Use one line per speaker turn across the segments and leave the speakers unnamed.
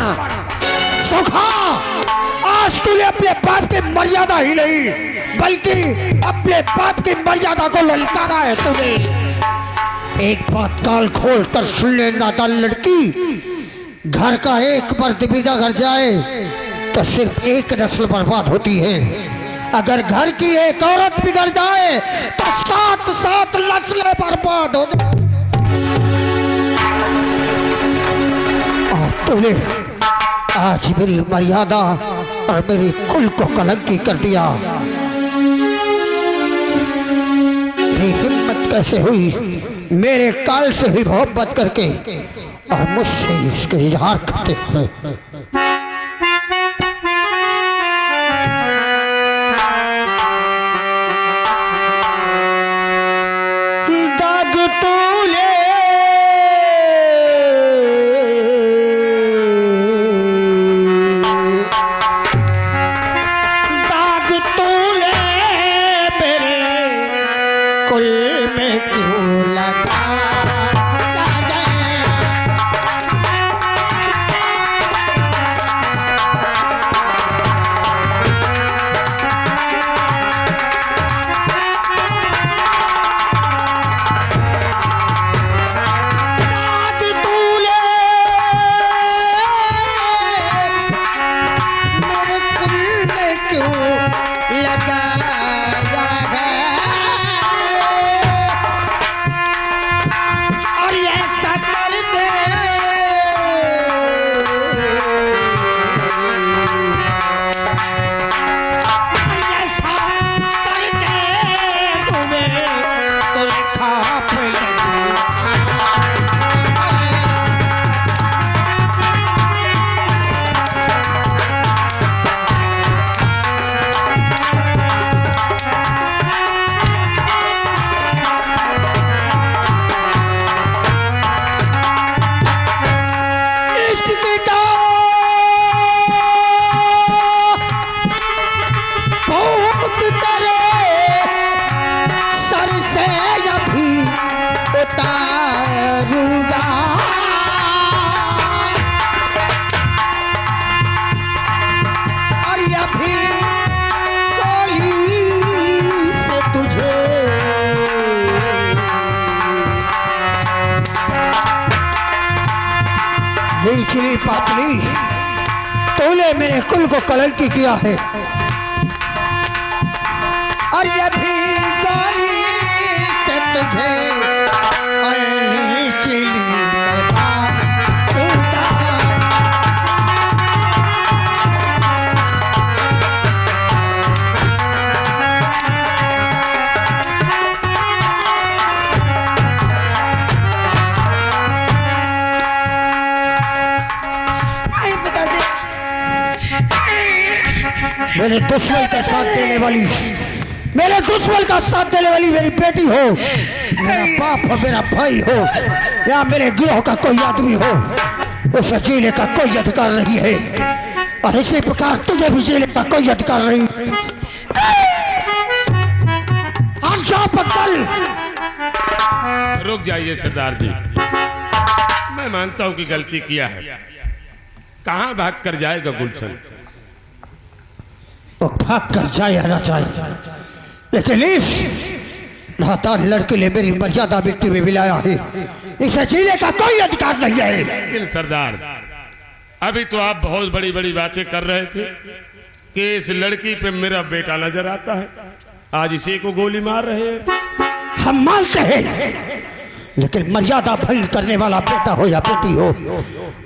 पर सुखा, आज तूने अपने बाप की मर्यादा ही नहीं बल्कि अपने बाप की मर्यादा को ललकारा है तूने। एक बात काल खोल कर सुन ले नादान लड़की, घर का एक मर्द बिना घर जाए तो सिर्फ एक नस्ल बर्बाद होती है, अगर घर की एक औरत बिगड़ जाए तो सात सात नस्लें बर्बाद हो जाए। और तूने आज मेरी मर्यादा और मेरे कुल को कलंकी कर दिया। मेरी हिम्मत कैसे हुई मेरे काल से ही मोहब्बत करके और मुझसे इसके इजहार करते हुए। दाग तूले चिली पापली, तूने मेरे कुल को कलंकी किया है और ये भी गाली से तुझे चिली मेरे दुश्मन का साथ देने वाली, मेरे दुश्मन का साथ देने वाली मेरी बेटी हो, मेरा बाप हो, मेरा भाई हो या मेरे गिरोह का कोई आदमी हो, उसे जीने का कोई अधिकार नहीं है और इसी प्रकार तुझे भी जीने का कोई अधिकार नहीं।
रुक जाइए सरदार जी, मैं मानता हूं कि गलती किया है। कहां भाग कर जाएगा गुलशन?
वो भाग कर जाए या ना जाए, लेकिन इस नादान लड़के ने मेरी मर्यादा मिट्टी में मिलाया है, इसे जीने का कोई अधिकार नहीं है।
लेकिन सरदार, अभी तो आप बहुत बड़ी बड़ी बातें कर रहे थे कि इस लड़की पे मेरा बेटा नजर आता है, आज इसी को गोली मार रहे हैं।
हम मानते हैं, लेकिन मर्यादा भंग करने वाला बेटा हो या बेटी हो,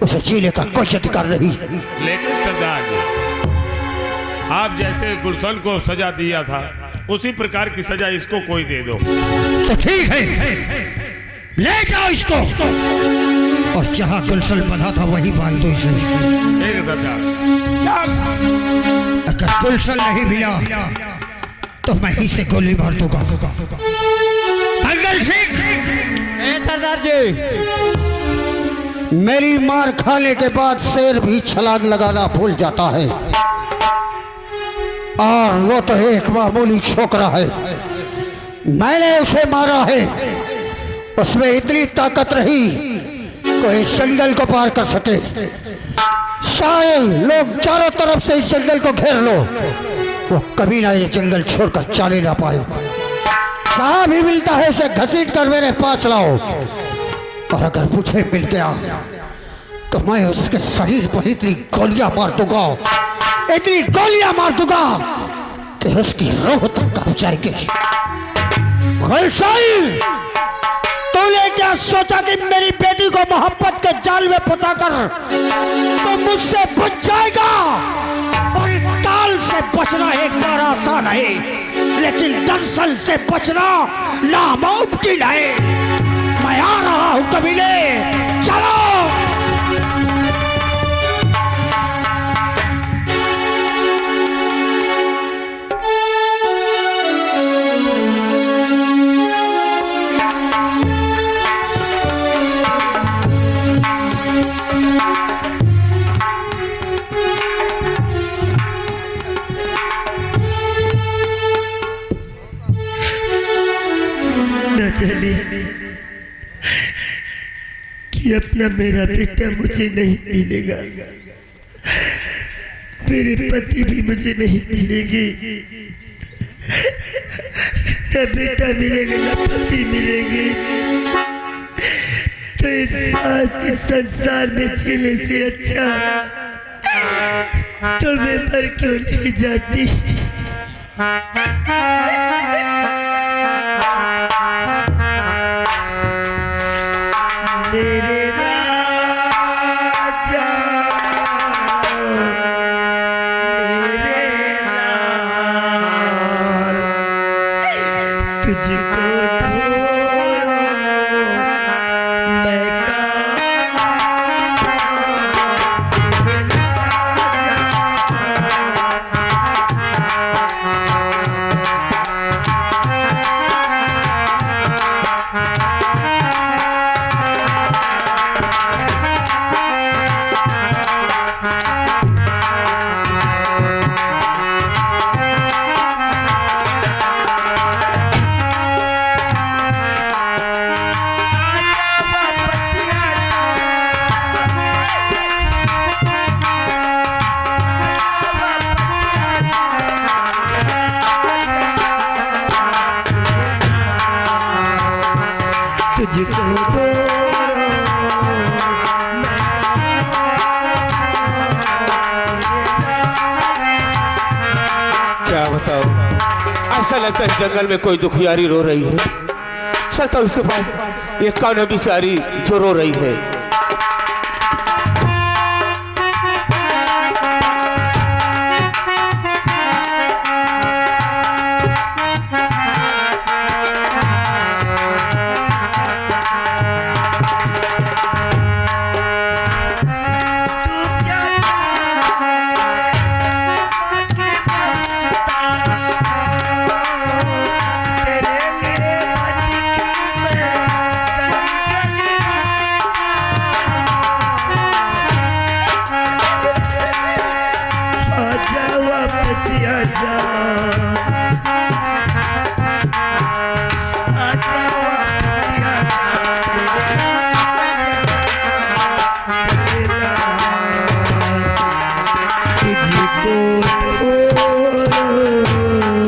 उसे जीने का कोई अधिकार नहीं।
लेकिन सरदार जी, आप जैसे गुलशन को सजा दिया था उसी प्रकार की सजा इसको कोई दे दो
तो ठीक है, ले जाओ इसको और जहां गुलशन बंधा था वहीं बांध दो इसे।
ठीक है सरदार।
अगर गुलशन नहीं मिला तो मैं ही से गोली मार दूंगा। मंगल सिंह,
सरदार जी,
मेरी मार खाने के बाद शेर भी छलांग लगाना भूल जाता है और वो तो एक मामूली छोकरा है। मैंने उसे मारा है, उसमें इतनी ताकत रही कोई जंगल को पार कर सके। सारे लोग चारों तरफ से इस जंगल को घेर लो, वो कभी ना ये जंगल छोड़कर चले ना पाए। जहां भी मिलता है उसे घसीट कर मेरे पास लाओ, और अगर मुझे मिल गया तो मैं उसके शरीर पर इतनी गोलियां मार दूंगा, इतनी गोलियां मार दूंगा कि उसकी रूह तक कांप जाएगी। गलसाई, तूने क्या सोचा कि मेरी बेटी को मोहब्बत के जाल में फंसाकर तो मुझसे बच जाएगा? और इस ताल से बचना एक बार आसान है, लेकिन दर्शन से बचना नामुमकिन है। मैं आ रहा हूं कबीले, चलो।
कि अपना मेरा बेटा मुझे नहीं मिलेगा, मेरे पति भी मुझे नहीं मिलेगी, न बेटा मिलेगा न पति मिलेगी। तो इस संसार में जीने से अच्छा तो मैं मर क्यों नहीं जाती। मेरे राजा, मेरे लाल, तुझको ढूंढो मैं
क्या बताओ, ऐसा लगता है जंगल में कोई दुखियारी रो रही है। चलता उसके पास एक कान्हा बिचारी जो रो रही है।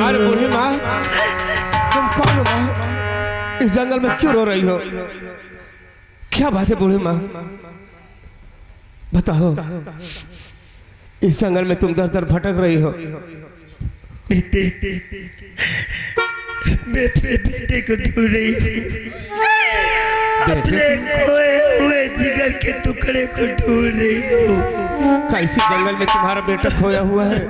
अरे बूढ़ी माँ, तुम कौन हो माँ? इस जंगल में क्यों रो रही हो? क्या बात है बूढ़ी माँ, बताओ। इस जंगल में तुम दर दर भटक रही हो।
बेटे, मैं अपने बेटे को ढूंढ रही हूँ, अपने खोए हुए जिगर के टुकड़े को ढूंढ रही हूँ।
कैसे जंगल में तुम्हारा बेटा खोया हुआ है?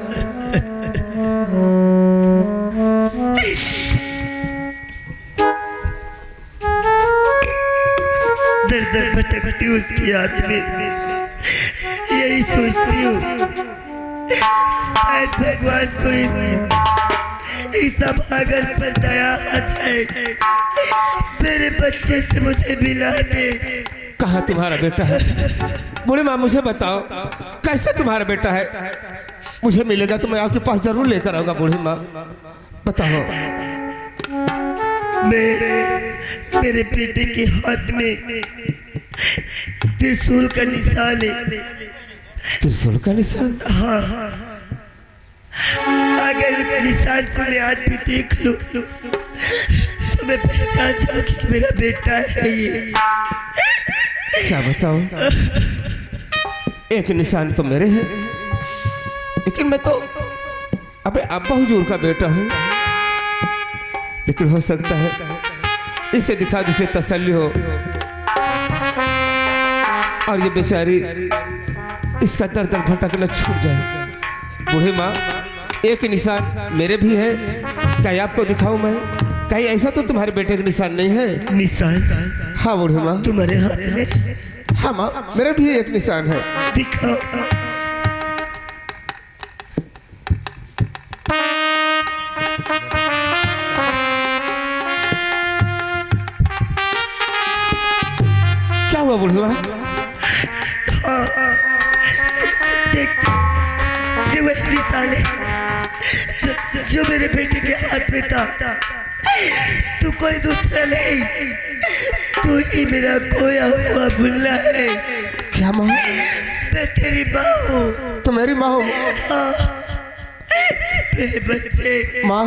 दर दर भटकती उसकी याद में यही सोचती हूँ, शायद भगवान को इस भागल पर दया आ जाए, मेरे बच्चे से मुझे मिला दे।
कहाँ तुम्हारा बेटा है? बूढ़ी माँ मुझे बताओ, कैसे तुम्हारा बेटा है? मुझे मिलेगा तो मैं आपके पास जरूर लेकर आऊंगा। बूढ़ी माँ बताओ।
मेरे बेटे के हाथ में त्रिशूल का निशान है,
त्रिशूल का निशान?
हाँ, अगर उस निशान को मैं आज भी देख लूं तो मैं पहचान जाऊंगी कि मेरा बेटा है ये।
क्या बताऊं, एक निशान तो मेरे है, लेकिन मैं तो अपने अब्बा हुजूर का बेटा हूं। लेकिन हो सकता है इसे दिखा जिसे तसल्ली हो, और ये बेचारी इसका दर दर भटकना छूट जाए। बूढ़ी माँ, एक निशान मेरे भी है, क्या आपको दिखाऊं मैं? कहीं ऐसा तो तुम्हारे बेटे का निशान नहीं है?
निशान?
हाँ बूढ़ी माँ,
तुम्हारे हाथ में?
हाँ माँ, मेरा भी एक निशान है।
दिखाओ।
क्या हुआ बूढ़ी माँ?
ये वही निशान है जो मेरे बेटे के हाथ में था। तू कोई दूसरा नहीं, तू ही मेरा खोया हुआ मुल्ला है।
क्या माँ?
मैं तेरी माँ हूँ।
तो मेरी माँ हो?
हाँ, मेरे बच्चे।
माँ,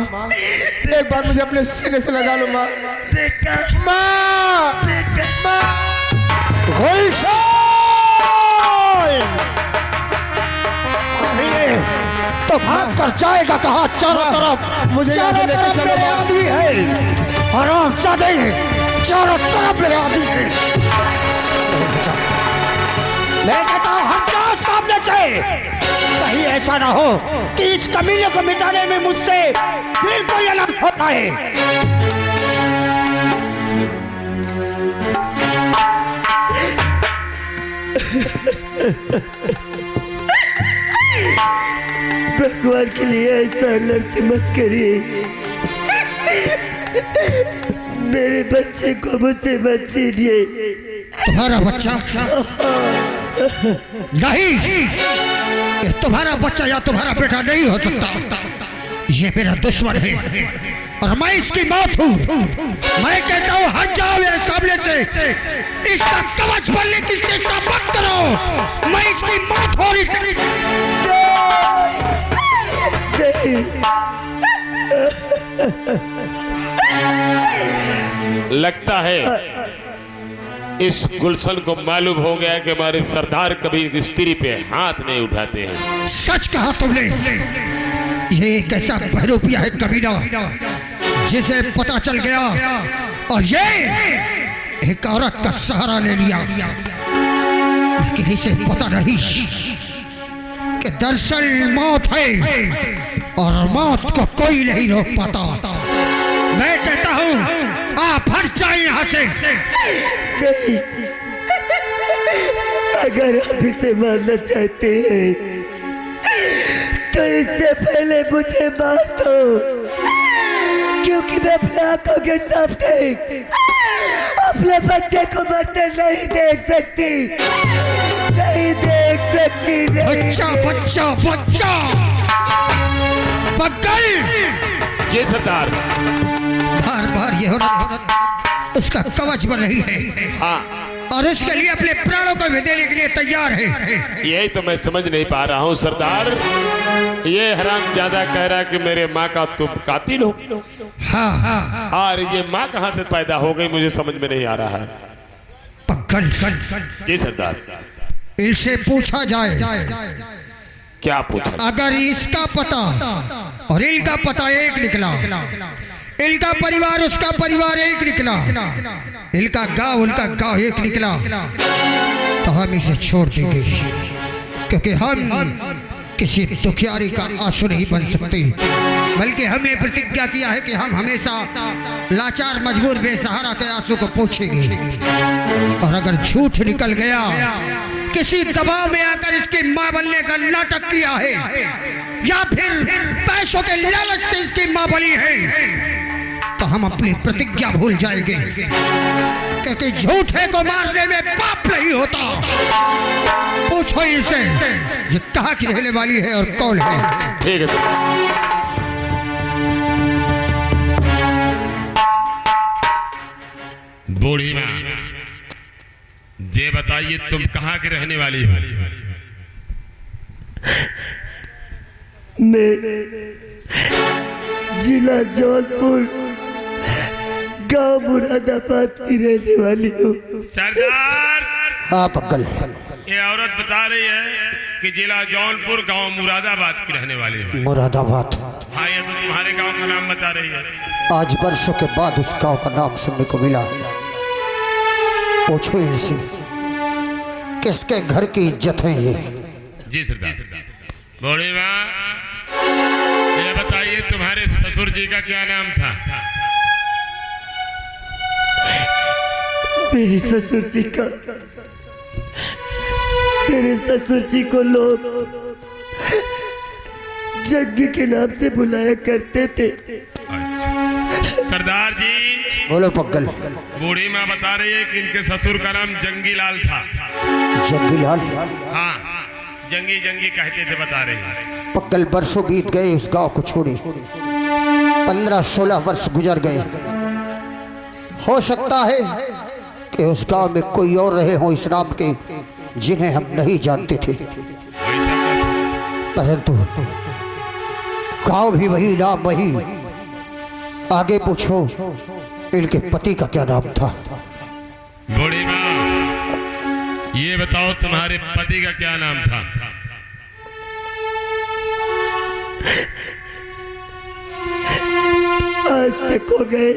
एक बार मुझे अपने सीने से लगा लो माँ।
बेटा,
माँ,
बेटा,
तो भाग कर जाएगा कहाँ? चारों तरफ
मुझे यहाँ से लेकर चलो
मेरे
माँ।
आदमी है, आराम से नहीं, चारों तरफ मेरे आदमी है। मैं कहता हूँ हट जाओ सामने से, कहीं ऐसा ना हो कि इस कमीने को मिटाने में मुझसे फिर कोई अलग होता है।
भगवान के लिए ऐसा लड़ते मत करिए। मेरे बच्चे को मुझसे मत छीनिए।
तुम्हारा बच्चा नहीं, ये तुम्हारा बच्चा या तुम्हारा बेटा नहीं हो सकता। ये मेरा दुश्मन है और मैं इसकी मौत हूँ। मैं कहता हूँ हट जाओ मेरे सामने से, इसका कवच बनने की चेष्टा मत करो। मैं इसकी मौत हो रही
लगता है इस गुलशन को मालूम हो गया कि हमारे सरदार कभी स्त्री पे हाथ नहीं उठाते हैं।
सच कहा तुमने, ये एक ऐसा बहरूपिया है कमीना जिसे पता चल गया और ये एक औरत का सहारा ले लिया, लेकिन इसे पता नहीं कि दरअसल मौत है और मौत को कोई नहीं रोक पाता। मैं कहता हूँ आप हट जाए यहाँ से।
नहीं, अगर आप इसे मारना चाहते हैं तो इससे पहले मुझे मार दो, क्योंकि मैं अपने आंखों के सामने अपने बच्चे को मरते नहीं देख सकती, नहीं देख सकती।
बच्चा बच्चा बच्चा पकड़।
जी सरदार।
बार बार ये औरत उसका कवच बन रही है
हाँ,
और उसके लिए अपने प्राणों को भी देने के लिए तैयार है।
यही तो मैं समझ नहीं पा रहा हूँ सरदार। ये हराम ज्यादा कह रहा कि मेरे माँ का तुम कातिल हो।
हाँ हाँ,
और ये माँ कहाँ से पैदा हो गई मुझे समझ में नहीं आ रहा है।
पकड़।
जी सरदार।
इनसे पूछा जाए,
क्या पूछा?
अगर इसका पता और इनका पता एक निकला, इनका परिवार उसका परिवार एक निकला, इनका गांव उनका गांव एक निकला, तो हम इसे छोड़ देंगे, क्योंकि हम किसी दुखियारी का आंसू नहीं बन सकते। बल्कि हमने प्रतिज्ञा किया है कि हम हमेशा लाचार मजबूर बेसहारा के आंसू को पोंछेंगे। और अगर झूठ निकल गया, किसी दबाव में आकर इसकी मां बनने का नाटक किया है या फिर पैसों के लालच से इसकी मां बनी है, तो हम अपनी प्रतिज्ञा भूल जाएंगे, क्योंकि झूठे को मारने में पाप नहीं होता। पूछो इनसे ये कहाँ की रहने वाली है और कौन है।
ठीक है सर। बूढ़ी माँ, ये बताइए तुम कहाँ की रहने वाली हो?
मैं जिला जौनपुर गांव मुरादाबाद की रहने वाली हूँ।
सरदार,
हाँ पक्कल,
ये औरत बता रही है कि जिला जौनपुर गांव मुरादाबाद की रहने वाली है।
मुरादाबाद।
हाँ, ये तो तुम्हारे गांव का नाम बता रही है।
आज वर्षों के बाद उस गांव का नाम सुनने को मिला। पूछो इनसे किसके घर की इज्जत है ये।
जी सरदार। बूढ़ी माँ, ये बताइए तुम्हारे ससुर जी का क्या नाम था?
मेरे ससुर जी को लोग जग्गी के नाम से बुलाया करते थे।
अच्छा। सरदार जी,
बोलो पक्कल।
बूढ़ी माँ बता रही है कि इनके ससुर का नाम जंगी लाल था।
जंगी लाल?
हाँ, जंगी जंगी कहते थे, बता रही है।
पक्कल, वर्षों बीत गए उस गांव को छोड़े, 15-16 वर्ष गुजर गए। हो सकता है कि उस गांव में कोई और रहे हो इस नाम के जिन्हें हम नहीं जानते थे, परंतु गांव भी वही, नाम वही। आगे पूछो इनके पति का क्या नाम था?
बूढ़ी माँ, ये बताओ तुम्हारे पति का क्या नाम था?
आज तक हो गए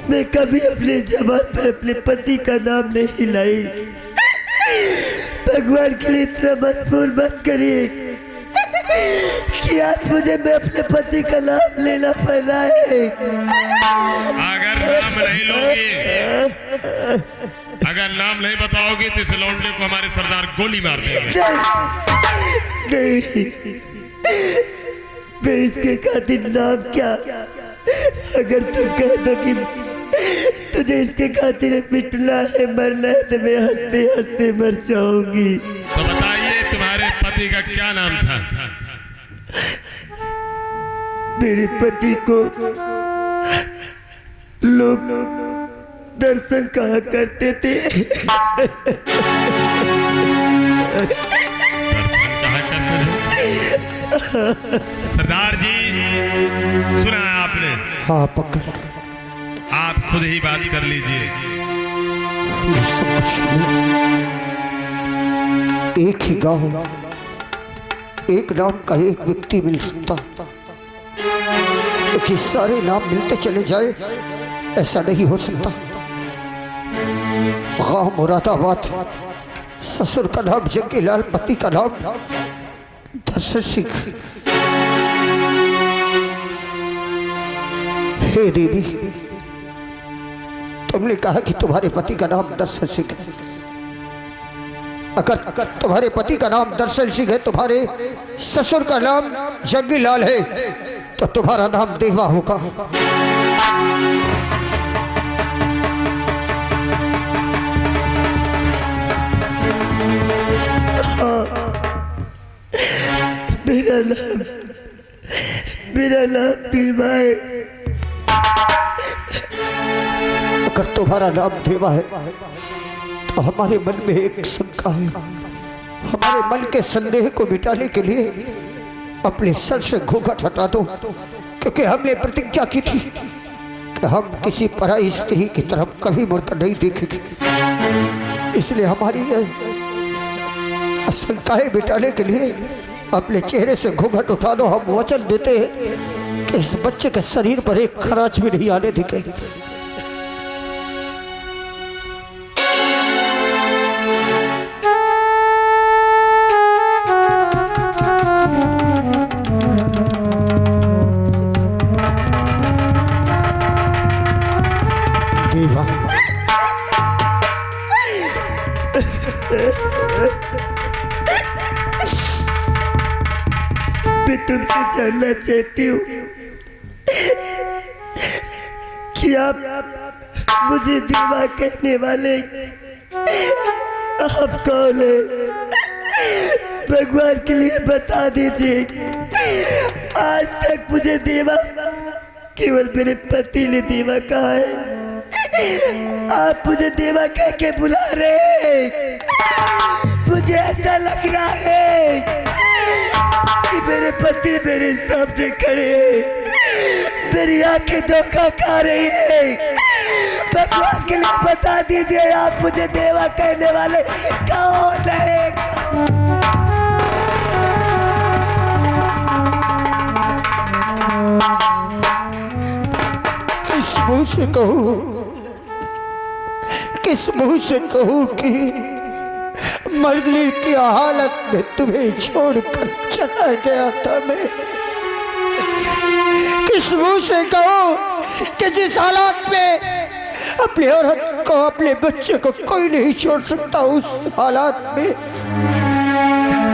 मैं कभी अपने जबान पर अपने पति का नाम नहीं लाई। भगवान के लिए इतना मजबूर मत करिए कि आज मुझे मैं अपने पति का नाम लेना पड़ रहा है।
अगर नाम नहीं लोगी, अगर नाम नहीं बताओगी तो इस लौंडे को हमारे सरदार गोली मार देंगे।
नहीं, मैं इसके खातिर नाम क्या, अगर तुम कह दो कि तुझे इसके खातिर मिटना है, मरना है, तो मैं हंसते हंसते मर जाऊंगी।
तो बताइए तुम्हारे पति का क्या नाम था?
मेरे पति को लोग दर्शन कहा करते थे।
दर्शन कहा करते थे? सरदार जी, सुना है आपने?
हाँ पक्कल,
आप खुद ही बात कर लीजिए।
हमने सब कुछ सुना। एक ही गांव, एक नाम का एक व्यक्ति मिल सकता, कि सारे नाम मिलते चले जाए, ऐसा नहीं हो सकता। गांव मुरादाबाद, ससुर का नाम जंगी लाल, पति का नाम दर्शन सिंह। हे दीदी, तुमने कहा कि तुम्हारे पति का नाम दर्शन सिंह है। अगर तुम्हारे पति का नाम दर्शन सिंह है, तुम्हारे ससुर का नाम जंगी लाल है, तो तुम्हारा नाम देवा होगा।
मेरा नाम देवा है।
अगर तुम्हारा नाम देवा है तो हमारे मन में एक शंका है। हमारे मन के संदेह को मिटाने के लिए अपने सर से घूंघट हटा दो, क्योंकि हमने प्रतिज्ञा की थी कि हम किसी पराई स्त्री की तरफ कभी मुड़कर नहीं देखेंगे। इसलिए हमारी आशंकाएं मिटाने के लिए अपने चेहरे से घूंघट उठा दो। हम वचन देते हैं कि इस बच्चे के शरीर पर एक खरांच भी नहीं आने देंगे। देवा,
मैं तुमसे जानना चाहती हूँ कि आप मुझे देवा कहने वाले आप कौन है? भगवान के लिए बता दीजिए। आज तक मुझे देवा केवल मेरे पति ने देवा कहा है। आप मुझे देवा कह के बुला रहे हैं। मुझे ऐसा लग रहा है कि मेरे पति मेरे सामने खड़े हैं, मेरी आंखें धोखा खा रही है। भगवान के लिए बता दीजिए, आप मुझे देवा कहने वाले कौन है?
किस मुंह से कहूँ, किस मुंह से कहूँ कि मरली की हालत में तुम्हें छोड़कर चला गया था मैं। किस मुंह से कहूँ कि जिस हालात में अपनी औरत को, अपने बच्चे को कोई नहीं छोड़ सकता, उस हालात में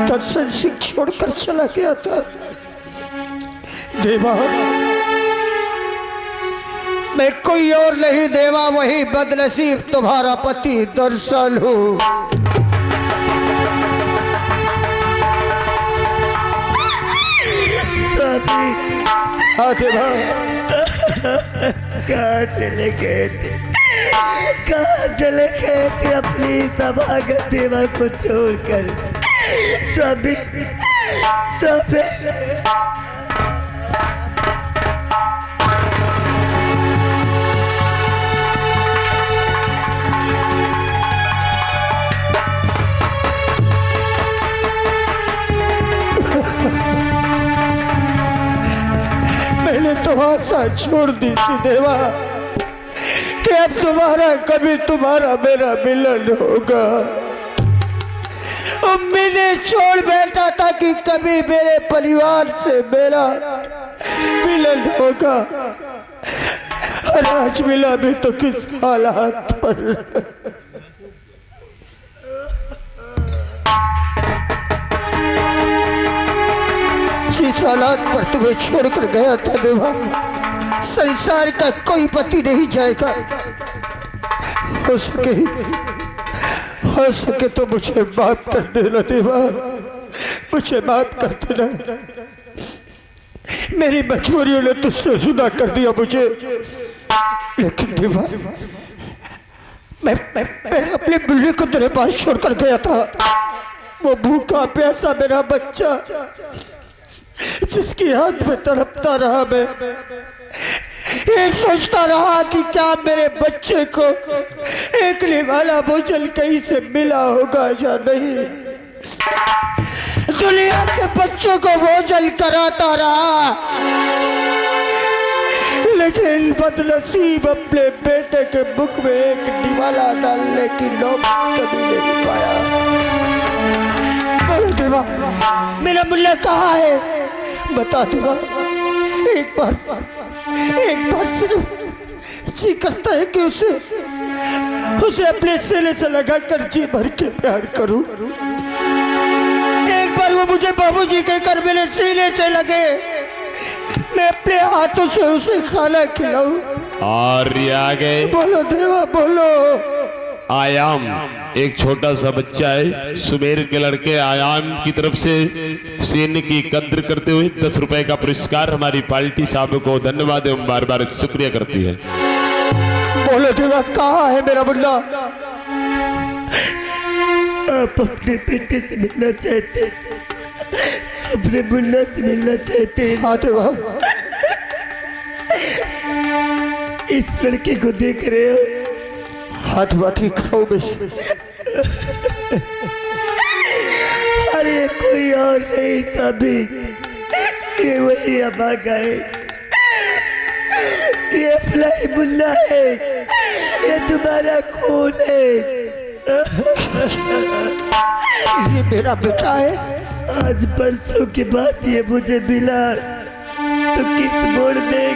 दर्शन सिंह छोड़कर चला गया था। देवा, मैं कोई और नहीं देवा, वही बदनसीब तुम्हारा पति दर्शन हूँ। हाँ देवा,
कहाँ चले गए थे, कहाँ चले गए थे अपनी सभागत देवा को छोड़कर? स्वामी, स्वामी,
मैंने तो आशा छोड़ दी थी देवा कि अब कभी तुम्हारा मेरा मिलन होगा। उम्मीदें छोड़ बैठा था कि कभी मेरे परिवार से मेरा मिलन होगा, और आज मिला भी तो किस हालात पर। जिस हालात पर तुम्हें छोड़कर गया था देवा, संसार का कोई पति नहीं जाएगा। हो सके तो मुझे माफ कर देना देवा, मुझे माफ कर देना। मेरी मजबूरियों ने तुझसे जुदा कर दिया मुझे, लेकिन देवा मैं अपने बिल्ली को तेरे पास छोड़कर गया था। वो भूखा प्यासा मेरा बच्चा जिसकी हाथ में तड़पता रहा, मैं ये सोचता रहा कि क्या मेरे बच्चे को एक निवाला भोजन कहीं से मिला होगा या नहीं। दुनिया के बच्चों को भोजन कराता रहा, लेकिन बदनसीब अपने बेटे के मुख में एक निवाला डालने की नौबत कभी नहीं पाया। बोल देवा, मेरा मुल्ला कहाँ है? बता देवा, एक बार सिर्फ जी करता है कि उसे अपने सीने से लगाकर जी भर के प्यार करूं। एक बार वो मुझे बाबूजी कहकर मेरे सीने से लगे, मैं अपने हाथों से उसे खाना खिलाऊं।
और ये आ गए।
बोलो देवा, बोलो।
आयाम एक छोटा सा बच्चा है, सुमेर के लड़के आयाम की तरफ से सैन्य की कद्र करते हुए 10 रुपए का पुरस्कार हमारी पार्टी साहब को धन्यवाद एवं बार बार शुक्रिया करती है।
बोलो देवा, कहाँ है मेरा मुल्ला?
आप अपने बेटे से मिलना चाहते, अपने मुल्ला से मिलना चाहते?
हाँ देवा।
इस लड़के को देख रहे हो?
हाथ बाती खाओ बेशे।
अरे कोई और नहीं साबी, ये वही अभागा है, ये फ्लाई मुल्ला है, ये तुम्हारा खून है।
ये मेरा बेटा है।
आज परसों के बाद ये मुझे मिला तो किस मोड़ में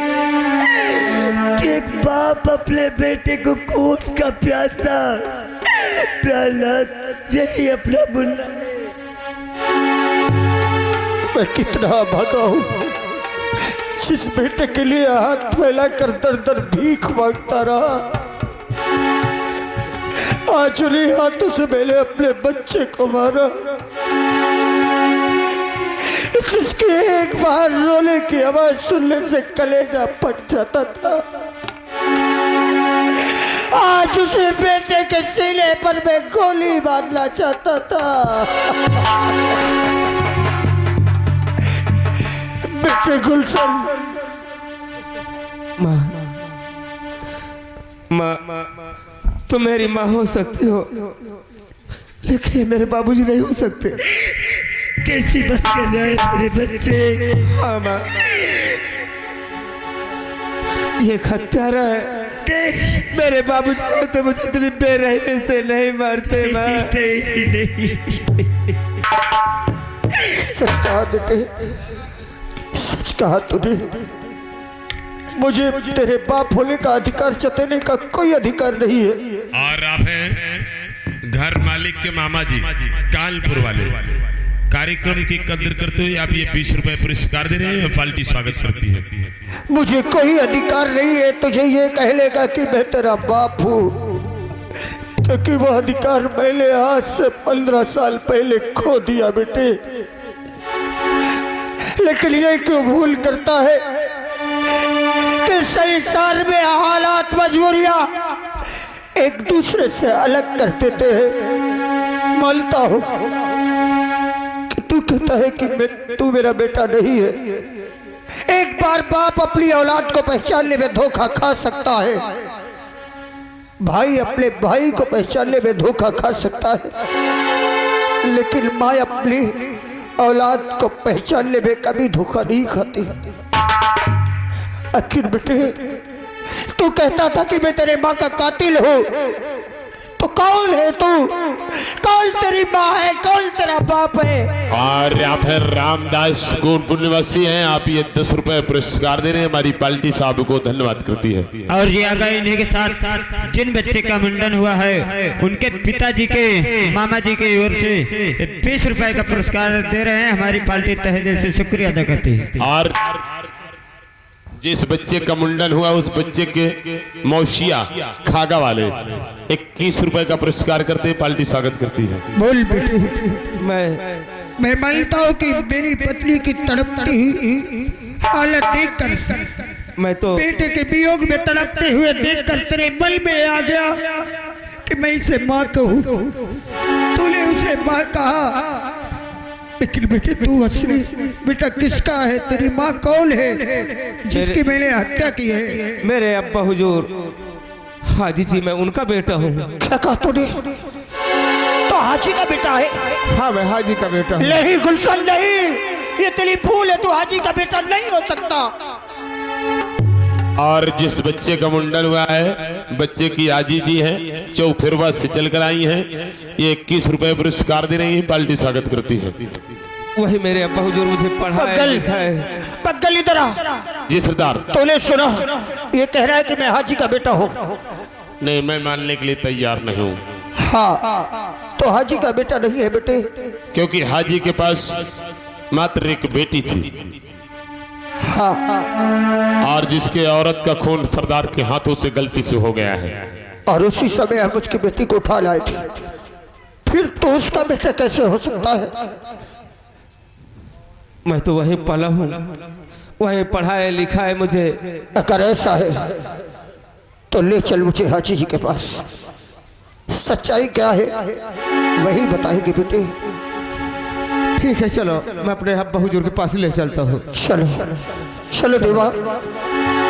कि एक बाप अपने बेटे को खून का प्यासा प्रहलाद यही अपना मुल्ला है।
मैं कितना भागा हूँ, जिस बेटे के लिए हाथ फैलाकर दर दर भीख मांगता रहा, आज उन्हीं हाथों से मैंने अपने बच्चे को मारा, जिसके एक बार रोने की आवाज सुनने से कलेजा फट जाता था। आज उसे बेटे के सीने पर मैं गोली मारना चाहता था। बेटे गुलशन,
माँ तुम मेरी माँ हो सकती हो, लेकिन ये मेरे बाबूजी नहीं हो सकते।
कैसी बात कर रहा है मेरे बच्चे?
हाँ माँ, ये हत्यारा है। मेरे बाबूजी होते मुझे इतनी बेरहमी से नहीं मारते माँ।
नहीं।
सच कहा बेटे, सच कहा तूने। मुझे तेरे बाप होने का अधिकार जताने का कोई अधिकार नहीं है।
और आप हैं घर मालिक के मामा जी कानपुर वाले। कार्यक्रम की कदर करते हुए आप ये 20 रुपए पुरस्कार दे रहे हैं। पार्टी स्वागत करती है।
मुझे कोई अधिकार नहीं है तुझे ये कहने का कि मैं तेरा बाप हूँ, क्योंकि वह अधिकार मैंने आज से 15 साल पहले खो दिया बेटे। लेकिन ये क्यों भूल करता है कि संसार में हालात मजबूरियां एक दूसरे से अलग कर देते हैं। मानता हूं कि तू कहता है कि तू मेरा बेटा नहीं है। एक बार बाप अपनी औलाद को पहचानने में धोखा खा सकता है, भाई अपने भाई को पहचानने में धोखा खा सकता है, लेकिन माँ अपनी औलाद को पहचानने में कभी धोखा नहीं खाती। आखिर बेटे तू कहता था कि मैं तेरे माँ का कातिल हूँ, तो कौन है तू? कौन तेरी माँ है? कौन तेरा बाप है?
और आप है रामदास गोनपुर निवासी हैं। आप ये 10 रुपए पुरस्कार दे रहे हैं। हमारी पार्टी साहब को धन्यवाद करती है।
और ये आगे इन्हीं के साथ जिन बच्चे का मुंडन हुआ है उनके पिताजी के मामा जी की ओर से 20 रुपए का पुरस्कार दे रहे हैं। हमारी पार्टी तहे दिल से शुक्रिया अदा करती है।
और जिस बच्चे का मुंडन हुआ उस बच्चे के मौसिया खागा वाले 21 रुपए का पुरस्कार करते पार्टी स्वागत करती है।
बोल बेटे।
मैं
मानता हूँ कि मेरी पत्नी की तड़पती हालत देखकर,
मैं तो
बेटे के वियोग में तड़पते हुए देखकर तेरे मन में आ गया कि मैं इसे माँ कहूँ। तूने उसे माँ कहा, लेकिन बेटे तू असली बेटा किसका है? तेरी माँ कौन है जिसकी मैंने हत्या की है?
मेरे अब्बा हुजूर हाजी जी, मैं उनका बेटा हूँ।
क्या कहा तूने? तो हाजी का बेटा है?
हाँ मैं हाजी का बेटा हूँ।
नहीं गुलशन नहीं, ये तेरी भूल है। तू हाजी का बेटा नहीं हो सकता।
और जिस बच्चे का मुंडन हुआ है बच्चे की आजी जी हैं, चौफिरवा से चलकर आई हैं। ये 21 रुपए पुरस्कार दे रही है। पार्टी स्वागत करती है।
वही मेरे अब्बा हुजूर मुझे पढ़ाया लिखा है।
पगल इधर आ।
जी सरदार।
तूने सुना? ये कह रहा है कि मैं हाजी का बेटा हूँ।
नहीं, मैं मानने के लिए तैयार नहीं हूँ।
हाँ, तो हाजी का बेटा नहीं है बेटे,
क्योंकि हाजी के पास मात्र एक बेटी थी।
हाँ,
और जिसके औरत का खून सरदार के हाथों से गलती से हो गया है।
और उसी समय हम उसकी बेटी को उठा लाए थे। फिर तो उसका बेटा कैसे हो सकता है?
मैं तो वहीं पला हूँ, वहीं पढ़ाया लिखा है मुझे।
अगर ऐसा है तो ले चल मुझे हाजी जी के पास। सच्चाई क्या है वही बताएंगे बेटे।
ठीक है चलो, मैं अपने अब्बा हुजूर के पास ले चलता हूँ।
चलो चलो देवा,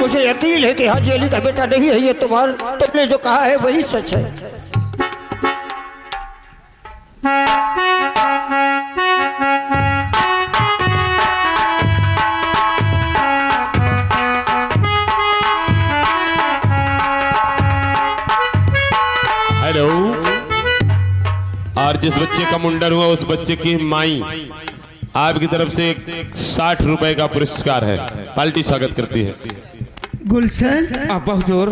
मुझे यकीन है कि हाजी अली का बेटा नहीं है ये। तुमने जो कहा है वही सच है।
हेलो। और जिस बच्चे का मुंडन हुआ उस बच्चे की माई आपकी तरफ से 60 रुपए का पुरस्कार है। पार्टी स्वागत करती है।
गुलशन
अब्बा हुजूर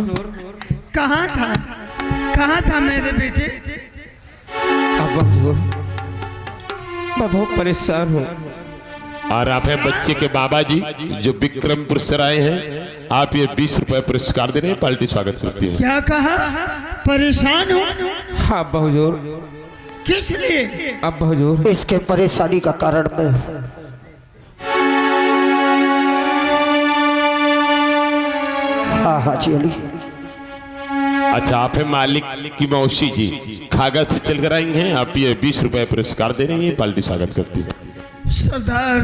कहाँ था मेरे बेटे?
अब्बा हुजूर मैं बहुत परेशान हूँ।
और आप है बच्चे के बाबा जी जो विक्रमपुर से आए हैं। आप ये 20 रुपए पुरस्कार दे रहे हैं। पार्टी स्वागत करती है।
क्या कहा? परेशान हूँ?
हाँ अब्बा हुजूर।
किस लिए?
अब्बा हुजूर
इसके परेशानी का कारण मैं हाँ हाजी अली।
अच्छा, आप है मालिक की मौसी जी, कागज से चल कर आई हैं। आप ये 20 रुपए पुरस्कार दे रही हैं। पार्टी स्वागत करती है।
सरदार